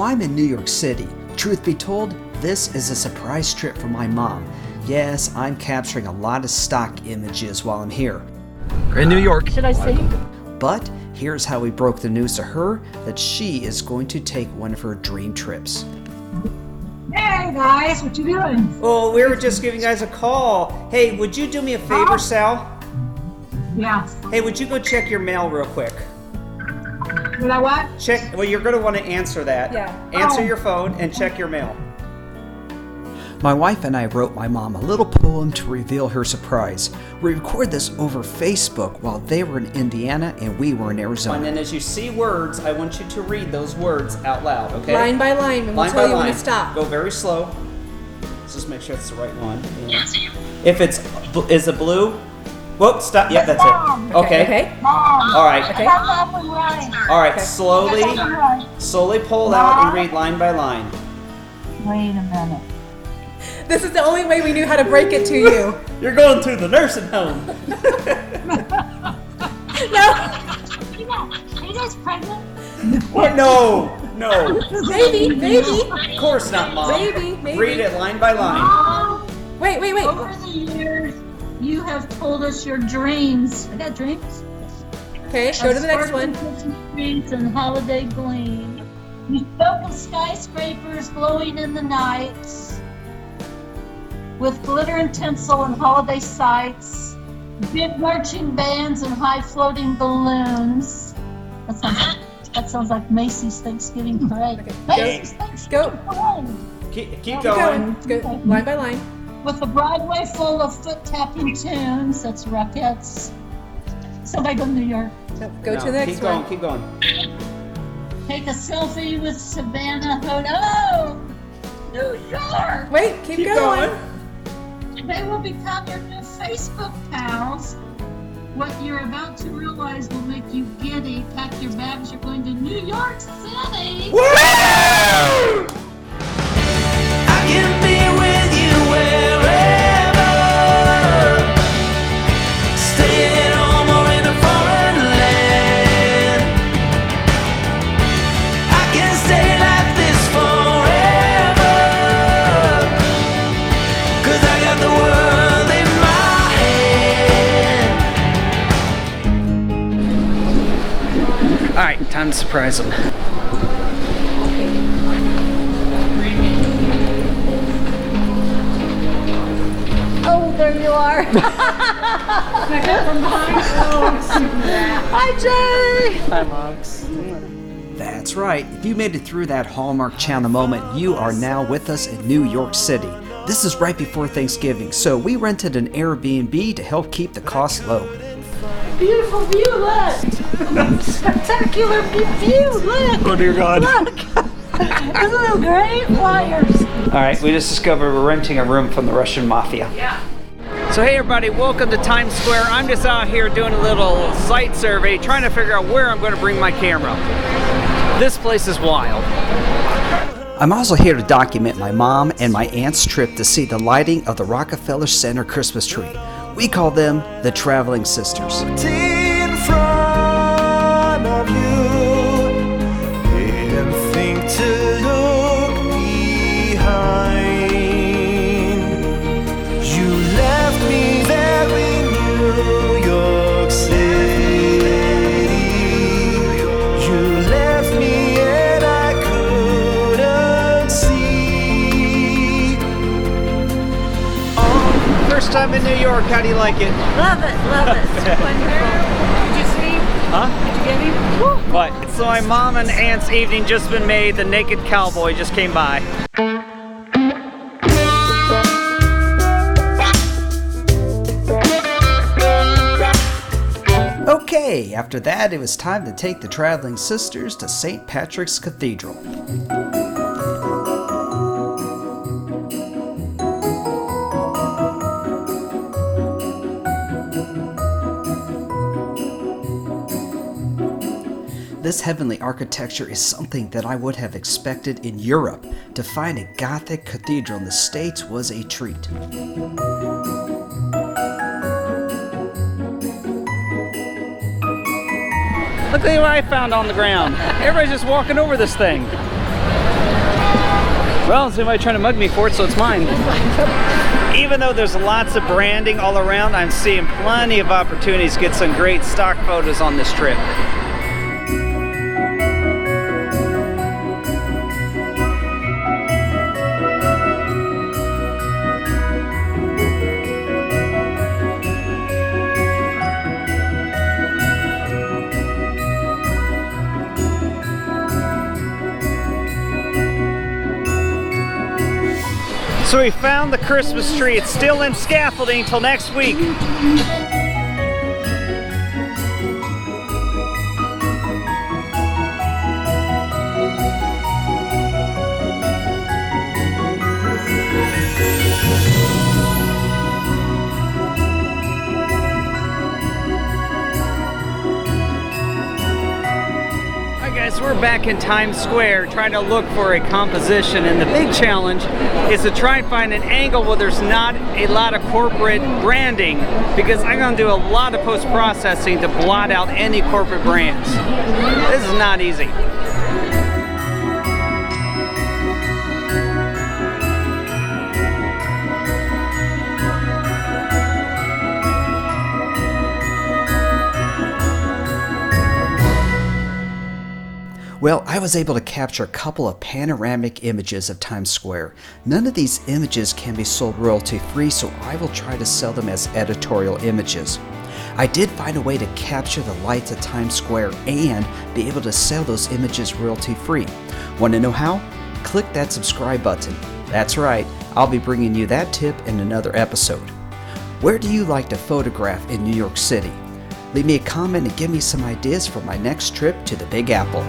I'm in New York City. Truth be told, this is a surprise trip for my mom. Yes, I'm capturing a lot of stock images while I'm here. In New York. Should I sing? But here's how we broke the news to her that she is going to take one of her dream trips. Hey guys, what you doing? Oh, we were just giving you guys a call. Hey, would you do me a favor, Sal? Yeah. Hey, would you go check your mail real quick? Would I what? Check, well, you're going to want to answer that. Yeah. Answer your phone and check your mail. My wife and I wrote my mom a little poem to reveal her surprise. We recorded this over Facebook while they were in Indiana and we were in Arizona. And then as you see words, I want you to read those words out loud, okay? Line by line, and we'll tell you when to stop. Go very slow. Let's just make sure it's the right one. If it's, is it blue? Whoop, stop. Yeah, that's it. Okay. All right. Okay. All right, slowly pull it out and read line by line. Wait a minute. This is the only way we knew how to break it to you. You're going to the nursing home. No. Are you guys pregnant? What? No. Maybe. Of course not, Mom. Maybe. Read it line by line. Wait. Over the years, you have told us your dreams. I got dreams. Okay, go to the next one. Streets and holiday gleam. You spoke of skyscrapers glowing in the nights, with glitter and tinsel and holiday sights, big marching bands and high floating balloons. That sounds like Macy's Thanksgiving Parade. Okay. Macy's Thanksgiving Parade. Keep going. Go line by line. With a Broadway full of foot tapping tunes, that's Rockettes. Somebody go to New York. No, go to the next one. Keep going. Take a selfie with Savannah Hodo. New York. Wait, keep going. They will become your new Facebook pals. What you're about to realize will make you giddy. Pack your bags, you're going to New York City. Woo! I can be with you wherever. Stay at home or in a foreign land. I can stay like this forever. 'Cause I got the world in my hand. All right, time to surprise them. Oh, there you are. Hi, Jay. Hi, Mox. That's right. If you made it through that Hallmark Channel moment, you are now with us in New York City. This is right before Thanksgiving, so we rented an Airbnb to help keep the cost low. Beautiful view, look. Spectacular view, look. Oh dear God. Look. Isn't that great? Flyers. All right, we just discovered we're renting a room from the Russian Mafia. Yeah. So hey everybody, welcome to Times Square. I'm just out here doing a little site survey, trying to figure out where I'm going to bring my camera. This place is wild. I'm also here to document my mom and my aunt's trip to see the lighting of the Rockefeller Center Christmas tree. We call them the Traveling Sisters. In front of you and think to look behind. You left me there in New York City. You left me and I couldn't see. First time in New York, how do you like it? Love it. Wonderful. Did you see? Huh? Did you get him? What? So my mom and aunt's evening just been made. The naked cowboy just came by. Okay, after that it was time to take the Traveling Sisters to St. Patrick's Cathedral. This heavenly architecture is something that I would have expected in Europe. To find a Gothic cathedral in the States was a treat. Look at what I found on the ground. Everybody's just walking over this thing. Well, somebody trying to mug me for it, so it's mine. Even though there's lots of branding all around, I'm seeing plenty of opportunities to get some great stock photos on this trip. So we found the Christmas tree. It's still in scaffolding until next week. So we're back in Times Square trying to look for a composition, and the big challenge is to try and find an angle where there's not a lot of corporate branding, because I'm going to do a lot of post-processing to blot out any corporate brands. This is not easy. Well, I was able to capture a couple of panoramic images of Times Square. None of these images can be sold royalty-free, so I will try to sell them as editorial images. I did find a way to capture the lights of Times Square and be able to sell those images royalty-free. Want to know how? Click that subscribe button. That's right, I'll be bringing you that tip in another episode. Where do you like to photograph in New York City? Leave me a comment and give me some ideas for my next trip to the Big Apple.